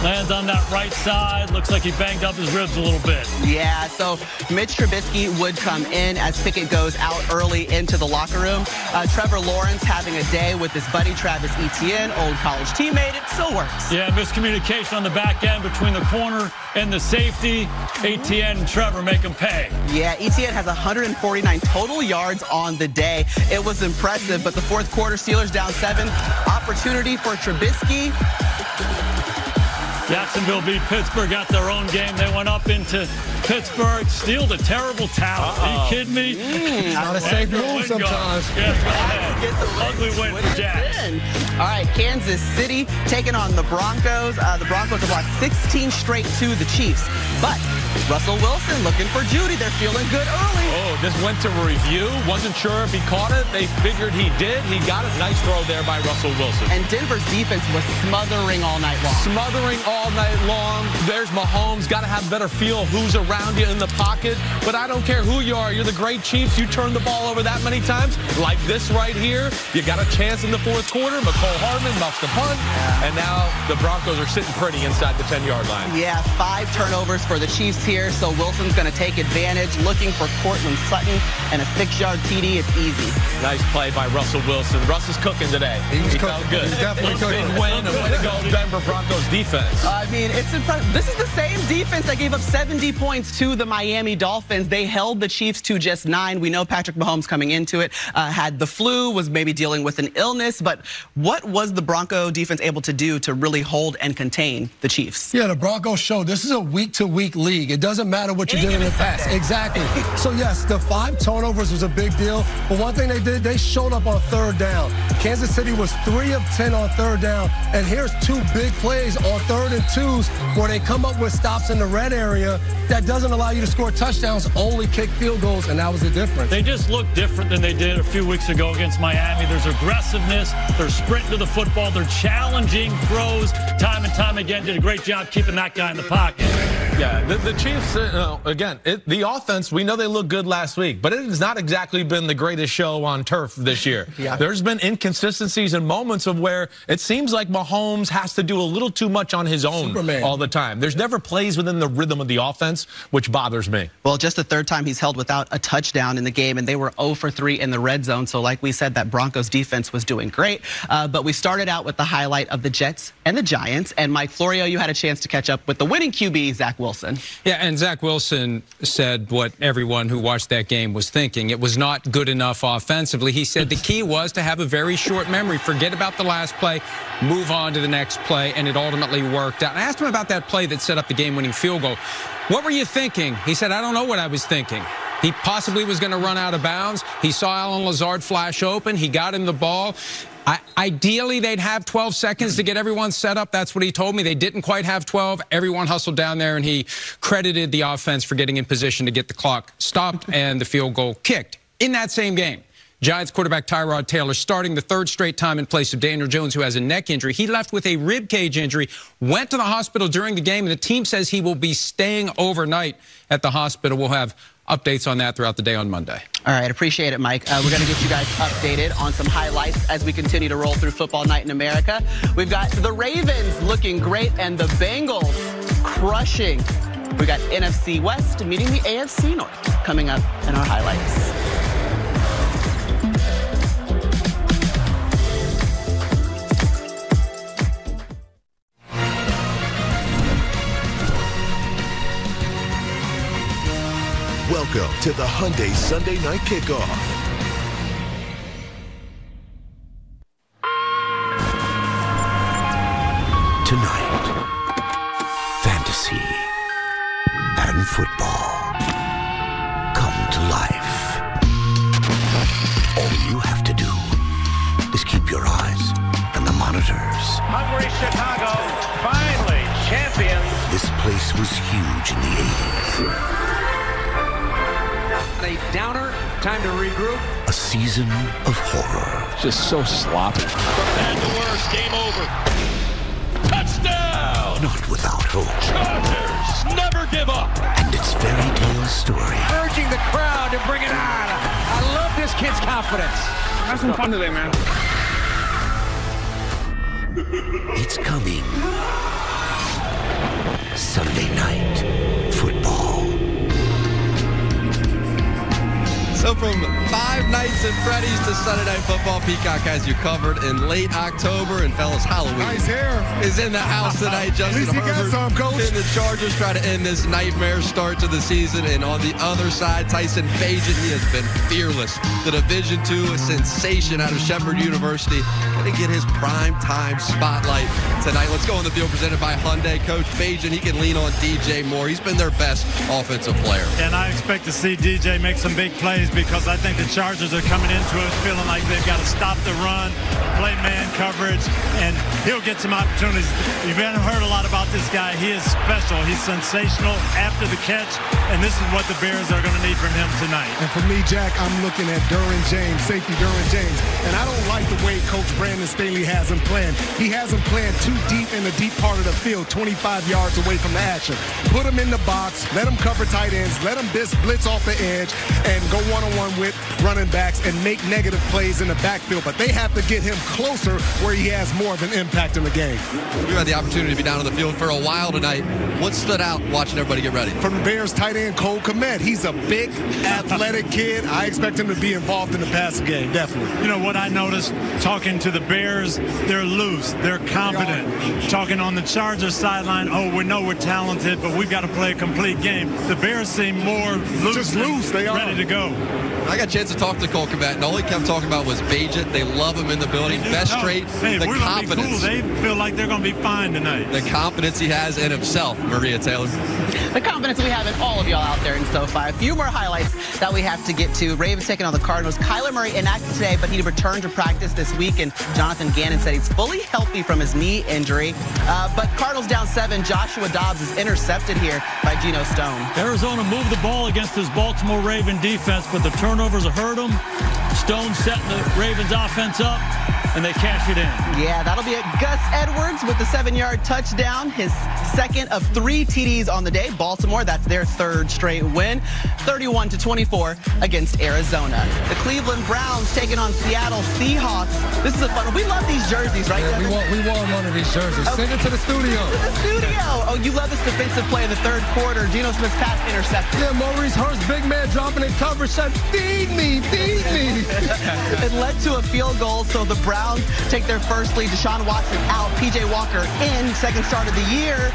Lands on that right side. Looks like he banged up his ribs a little bit. Yeah, so Mitch Trubisky would come in as Pickett goes out early into the locker room. Trevor Lawrence having a day with his buddy Travis Etienne, old college teammate. It still works. Yeah, miscommunication on the back end between the corner and the safety. Etienne and Trevor make him pay. Yeah, Etienne has 149 total yards on the day. It was impressive, but the 4th quarter, Steelers down 7. Opportunity for Trubisky. Jacksonville beat Pittsburgh at their own game. They went up into Pittsburgh, stealed a terrible talent. Are you kidding me? Not a safe move sometimes. Yeah, go ahead. Ugly win for Jacks. All right, Kansas City taking on the Broncos. The Broncos have lost 16 straight to the Chiefs. But Russell Wilson looking for Judy. They're feeling good early. Oh, this went to review. Wasn't sure if he caught it. They figured he did. He got it. Nice throw there by Russell Wilson. And Denver's defense was smothering all night long. Smothering all night long. There's Mahomes. Got to have a better feel of who's around you in the pocket. But I don't care who you are. You're the great Chiefs. You turn the ball over that many times. Like this right here. You got a chance in the 4th quarter. McCole Hardman muffs the punt. And now the Broncos are sitting pretty inside the 10-yard line. Yeah, 5 turnovers for the Chiefs here. So Wilson's going to take advantage. Looking for Cortland Sutton and a 6-yard TD. It's easy. Nice play by Russell Wilson. Russ is cooking today. He felt good. He's definitely cooking. Big win, and way to go, Denver Broncos defense. I mean, it's impressive. This is the same defense that gave up 70 points to the Miami Dolphins. They held the Chiefs to just 9. We know Patrick Mahomes coming into it had the flu, was maybe dealing with an illness. But what was the Bronco defense able to do to really hold and contain the Chiefs? Yeah, the Broncos showed this is a week-to-week league. It doesn't matter what you did in the past. Exactly. So, yes, the 5 turnovers was a big deal. But one thing they did, they showed up on 3rd down. Kansas City was 3 of 10 on 3rd down. And here's 2 big plays on 3rd and twos where they come up with stops in the red area that doesn't allow you to score touchdowns, only kick field goals, and that was the difference. They just look different than they did a few weeks ago against Miami. There's aggressiveness. They're sprinting to the football. They're challenging throws time and time again. Did a great job keeping that guy in the pocket. Yeah, the Chiefs, again, the offense, we know they looked good last week, but it has not exactly been the greatest show on turf this year. Yeah. There's been inconsistencies and moments of where it seems like Mahomes has to do a little too much on his own all the time. There's never plays within the rhythm of the offense, which bothers me. Well, just the third time he's held without a touchdown in the game, and they were 0 for 3 in the red zone. So like we said, that Broncos defense was doing great. But we started out with the highlight of the Jets and the Giants. And Mike Florio, you had a chance to catch up with the winning QB, Zach Wilson. Yeah, and Zach Wilson said what everyone who watched that game was thinking. It was not good enough offensively. He said the key was to have a very short memory. Forget about the last play, move on to the next play, and it ultimately worked out. And I asked him about that play that set up the game-winning field goal. What were you thinking? He said, I don't know what I was thinking. He possibly was going to run out of bounds. He saw Allen Lazard flash open. He got him the ball. Ideally, they'd have 12 seconds to get everyone set up. That's what he told me. They didn't quite have 12. Everyone hustled down there, and he credited the offense for getting in position to get the clock stopped and the field goal kicked. In that same game, Giants quarterback Tyrod Taylor starting the third straight time in place of Daniel Jones, who has a neck injury. He left with a rib cage injury, went to the hospital during the game, and the team says he will be staying overnight at the hospital. We'll have updates on that throughout the day on Monday. All right, appreciate it, Mike. We're going to get you guys updated on some highlights as we continue to roll through Football Night in America. We've got the Ravens looking great and the Bengals crushing. We got NFC West meeting the AFC North coming up in our highlights. Welcome to the Hyundai Sunday Night Kickoff. Tonight, fantasy and football come to life. All you have to do is keep your eyes on the monitors. Hungry Chicago, finally champions. This place was huge in the 80s. A downer, time to regroup. A season of horror. Just so sloppy. From bad to worse, game over. Touchdown! Not without hope. Chargers never give up. And its fairy tale story. Urging the crowd to bring it on. I love this kid's confidence. Have some fun today, man. It's coming. Sunday Night Football. So from Five Nights at Freddy's to Sunday Night Football, Peacock has you covered in late October. And fellas, Halloween nice hair is in the house tonight. Justin Herbert and the Chargers try to end this nightmare start to the season. And on the other side, Tyson Bagent, he has been fearless. The Division II sensation out of Shepherd University. Going to get his prime time spotlight tonight. Let's go on the field presented by Hyundai. Coach Bagent, he can lean on DJ Moore. He's been their best offensive player. And I expect to see DJ make some big plays because I think the Chargers are coming into it feeling like they've got to stop the run, play man coverage, and he'll get some opportunities. You've heard a lot about this guy. He is special. He's sensational after the catch, and this is what the Bears are going to need from him tonight. And for me, Jack, I'm looking at Derwin James, safety Derwin James, and I don't like the way Coach Brandon Staley has him playing. He has him playing too deep in the deep part of the field, 25 yards away from the action. Put him in the box, let him cover tight ends, let him blitz off the edge, and go one-on-one with running backs and make negative plays in the backfield. But they have to get him closer where he has more of an impact in the game. You had the opportunity to be down on the field for a while tonight. What stood out watching everybody get ready? From the Bears tight end Cole Kmet. He's a big, athletic kid. I expect him to be involved in the passing game, definitely. You know what I noticed talking to the Bears, they're loose, they're confident. Talking on the Chargers sideline, oh, we know we're talented, but we've got to play a complete game. The Bears seem more loose, just loose. They are ready to go. I got a chance to talk to Cole Kmet, and all he kept talking about was Bagent. They love him in the building. Best trait, the confidence. Cool. They feel like they're going to be fine tonight. The confidence he has in himself, Maria Taylor. The confidence we have in all of y'all out there in SoFi. A few more highlights that we have to get to. Ravens taking on the Cardinals. Kyler Murray inactive today, but he returned to practice this week, and Jonathan Gannon said he's fully healthy from his knee injury. But Cardinals down 7. Joshua Dobbs is intercepted here by Geno Stone. Arizona moved the ball against this Baltimore Raven defense, but the turnovers have hurt them. Stone setting the Ravens offense up, and they cash it in. Yeah, that'll be Gus Edwards with the 7-yard touchdown, his second of 3 TDs on the day. Baltimore, that's their 3rd straight win, 31-24 against Arizona. The Cleveland Browns taking on Seattle Seahawks. This is a fun one. We love these jerseys, right? Yeah, we want one of these jerseys. Okay. Send it to the studio. To the studio. Oh, you love this defensive play in the 3rd quarter. Geno Smith's pass intercepted. Yeah, Maurice Hurst, big man dropping in coverage, said, feed me, feed me. It led to a field goal, so the Browns take their first lead. Deshaun Watson out, P.J. Walker in, second start of the year.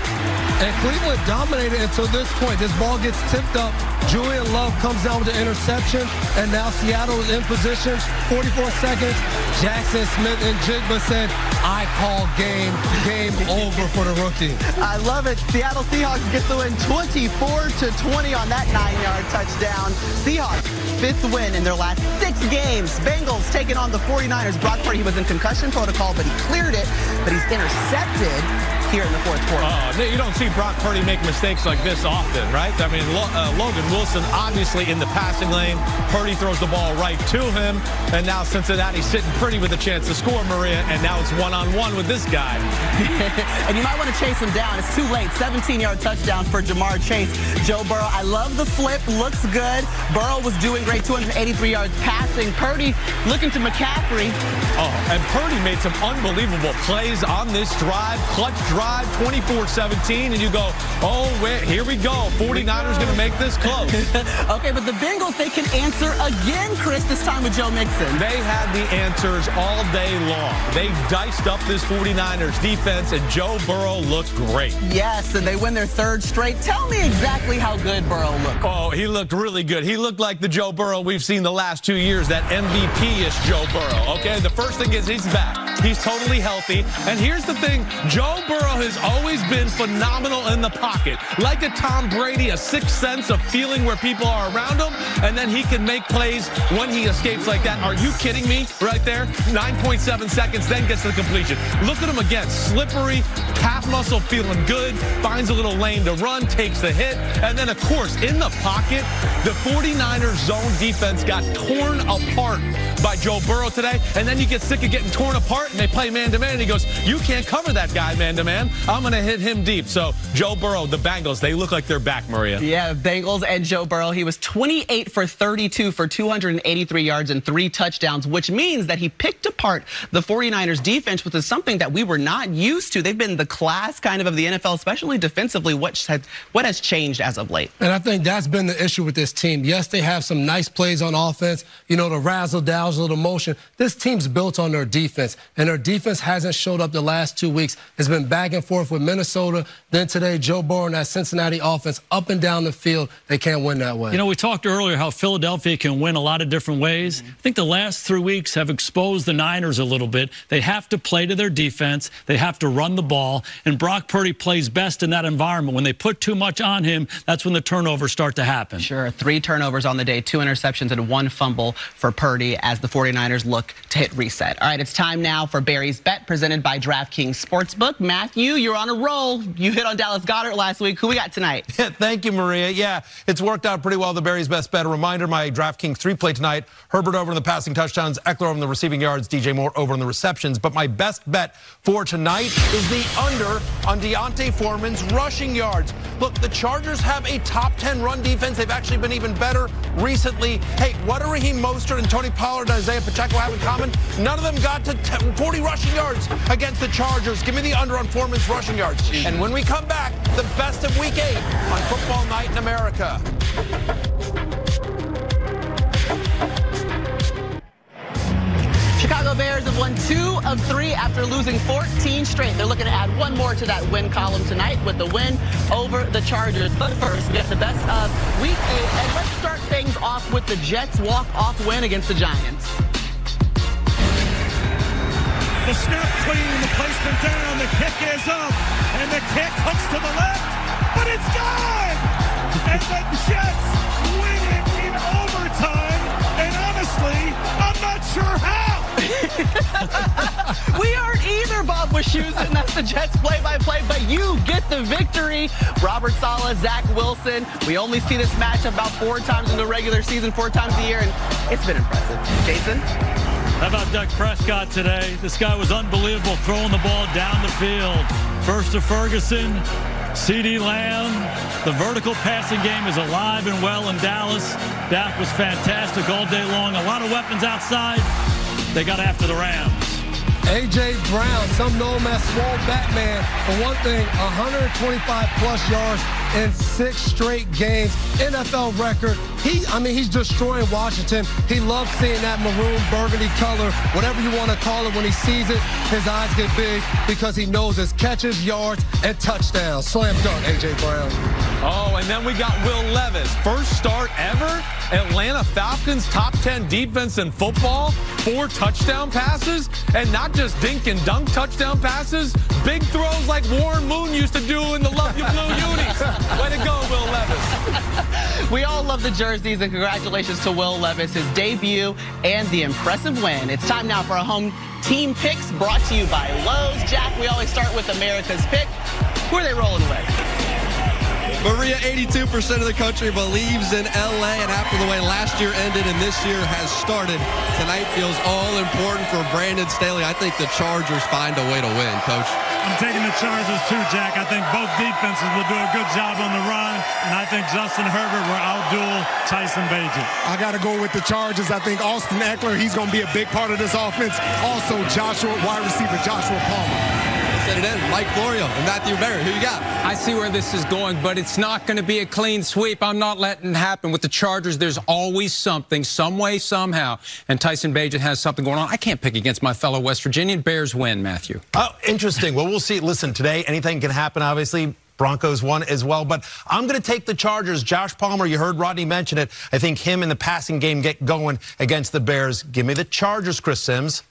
And Cleveland dominated until this point. This ball gets tipped up. Julian Love comes down with the interception, and now Seattle is in position. 44 seconds. Jackson Smith and Jigba said, I call game over for the rookie. I love it. Seattle Seahawks get the win 24-20 on that 9-yard touchdown. Seahawks 5th win in their last 6 games. Bengals taking on the 49ers. Brock Purdy, he was in concussion protocol, but he cleared it, but he's intercepted here in the 4th quarter. You don't see Brock Purdy make mistakes like this often, right? I mean, Logan Wilson obviously in the passing lane. Purdy throws the ball right to him, and now Cincinnati's sitting pretty with a chance to score, Maria, and now it's one-on-one with this guy. And you might want to chase him down. It's too late. 17-yard touchdown for Jamar Chase. Joe Burrow, I love the flip. Looks good. Burrow was doing great, 283 yards passing. Purdy looking to McCaffrey. Oh, and Purdy made some unbelievable plays on this drive. Clutch drive, 24-17, and you go, oh, wait, here we go. 49ers going to make this close. Okay, but the Bengals, they can answer again, Chris, this time with Joe Mixon. They had the answers all day long. They diced up this 49ers defense, and Joe Burrow looked great. Yes, and they win their 3rd straight. Tell me exactly how good Burrow looked. Oh, he looked really good. He looked like the Joe Burrow we've seen the last 2 years, that MVP-ish Joe Burrow, okay? The first thing is he's back. He's totally healthy. And here's the thing, Joe Burrow has always been phenomenal in the pocket. Like a Tom Brady, a sixth sense of feeling where people are around him, and then he can make plays when he escapes like that. Are you kidding me? Right there, 9.7 seconds, then gets the completion. Look at him again, slippery, calf muscle feeling good, finds a little lane to run, takes the hit, and then, of course, in the pocket, the 49ers zone defense got torn apart by Joe Burrow today, and then you get sick of getting torn apart, and they play man-to-man, and he goes, you can't cover that guy man-to-man. I'm going to hit him deep. So Joe Burrow, the Bengals, they look like they're back, Maria. Yeah, Bengals and Joe Burrow. He was 28 for 32 for 283 yards and 3 touchdowns, which means that he picked apart the 49ers defense, which is something that we were not used to. They've been the class kind of the NFL, especially defensively. What has changed as of late? And I think that's been the issue with this team. Yes, they have some nice plays on offense, you know, the razzle-dazzle, the motion. This team's built on their defense, and their defense hasn't showed up the last 2 weeks. It's been back and forth with Minnesota. Then today, Joe Burrow and that Cincinnati offense up and down the field. They can't win that way. You know, we talked earlier how Philadelphia can win a lot of different ways. I think the last 3 weeks have exposed the Niners a little bit. They have to play to their defense. They have to run the ball. And Brock Purdy plays best in that environment. When they put too much on him, that's when the turnovers start to happen. Sure. 3 turnovers on the day, 2 interceptions and 1 fumble for Purdy as the 49ers look to hit reset. All right, it's time now for Barry's Bet, presented by DraftKings Sportsbook. Matthew, you're on a roll. You hit on Dallas Goedert last week. Who we got tonight? Thank you, Maria. Yeah, it's worked out pretty well, the Barry's Best Bet. A reminder, my DraftKings 3-play tonight. Herbert over in the passing touchdowns, Eckler over in the receiving yards, DJ Moore over in the receptions. But my best bet for tonight is the under on Deontay Foreman's rushing yards. Look, the Chargers have a top 10 run defense. They've actually been even better recently. Hey, what do Raheem Mostert and Tony Pollard and Isaiah Pacheco have in common? None of them got to 40 rushing yards against the Chargers. Give me the under on Foreman's rushing yards. And when we come back, the best of Week 8 on Football Night in America. Chicago Bears have won 2 of 3 after losing 14 straight. They're looking to add 1 more to that win column tonight with the win over the Chargers. But first, we get the best of Week 8. And let's start things off with the Jets' walk-off win against the Giants. The snap clean, the placement down, the kick is up, And the kick hooks to the left, but it's gone! And the Jets win it in overtime, and honestly, I'm not sure how! We aren't either, Bob Wischusen. That's the Jets play-by-play, but you get the victory. Robert Saleh, Zach Wilson. We only see this match about 4 times in the regular season, 4 times a year, and it's been impressive. Jason? How about Dak Prescott today? This guy was unbelievable throwing the ball down the field. First to Ferguson, CeeDee Lamb. The vertical passing game is alive and well in Dallas. Dak was fantastic all day long. A lot of weapons outside. They got after the Rams. A.J. Brown, some know him as Swole Batman. For one thing, 125-plus yards in 6 straight games. NFL record. He's destroying Washington. He loves seeing that maroon burgundy color, whatever you want to call it. When he sees it, his eyes get big because he knows his catches, yards, and touchdowns. Slam dunk, A.J. Brown. Oh, and then we got Will Levis. First start ever. Atlanta Falcons, top 10 defense in football. 4 touchdown passes, and not just dink and dunk touchdown passes. Big throws like Warren Moon used to do in the Love You Blue Unis. Way to go, Will Levis. We all love the jerseys, and congratulations to Will Levis, his debut, and the impressive win. It's time now for a home team picks brought to you by Lowe's. Jack, we always start with America's pick. Who are they rolling with? Maria, 82% of the country believes in L.A., and after the way last year ended and this year has started, tonight feels all important for Brandon Staley. I think the Chargers find a way to win, Coach. I'm taking the Chargers too, Jack. I think both defenses will do a good job on the run, and I think Justin Herbert will outduel Tyson Bagent. I got to go with the Chargers. I think Austin Eckler, he's going to be a big part of this offense. Also, wide receiver Joshua Palmer. It in. Mike Florio and Matthew Barrett. Who you got? I see where this is going, but it's not going to be a clean sweep. I'm not letting it happen. With the Chargers, there's always something, some way, somehow. And Tyson Bagent has something going on. I can't pick against my fellow West Virginian. Bears win, Matthew. Oh, interesting. Well, we'll see. Listen, today, anything can happen, obviously. Broncos won as well, but I'm going to take the Chargers. Josh Palmer, you heard Rodney mention it. I think him and the passing game get going against the Bears. Give me the Chargers, Chris Sims.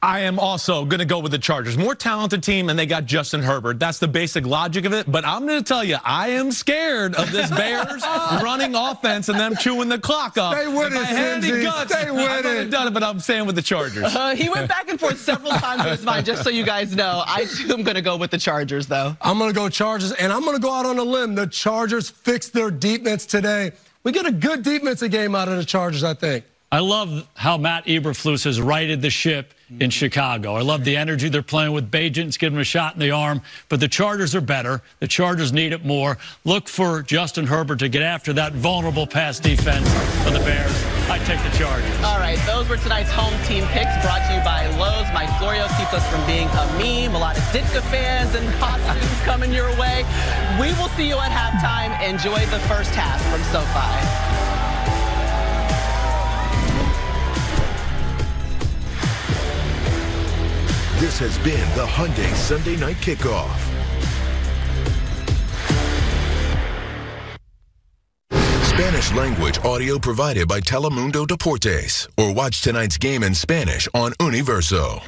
I am also going to go with the Chargers. More talented team, and they got Justin Herbert. That's the basic logic of it. But I'm going to tell you, I am scared of this Bears running offense and them chewing the clock up. Stay with it, Simsy. Stay with it. I would have done it, but I'm staying with the Chargers. He went back and forth several times in his mind, just so you guys know. I too am going to go with the Chargers, though. I'm going to go Chargers, and I'm going to go out on a limb. The Chargers fixed their defense today. We get a good defensive game out of the Chargers, I think. I love how Matt Eberflus has righted the ship in Chicago. I love the energy they're playing with. Bagent's giving him a shot in the arm, but the Chargers are better. The Chargers need it more. Look for Justin Herbert to get after that vulnerable pass defense of the Bears. I take the Chargers. All right, those were tonight's home team picks brought to you by Lowe's. Mike Florio keeps us from being a meme. A lot of Ditka fans and costumes coming your way. We will see you at halftime. Enjoy the first half from SoFi. This has been the Hyundai Sunday Night Kickoff. Spanish language audio provided by Telemundo Deportes. Or watch tonight's game in Spanish on Universo.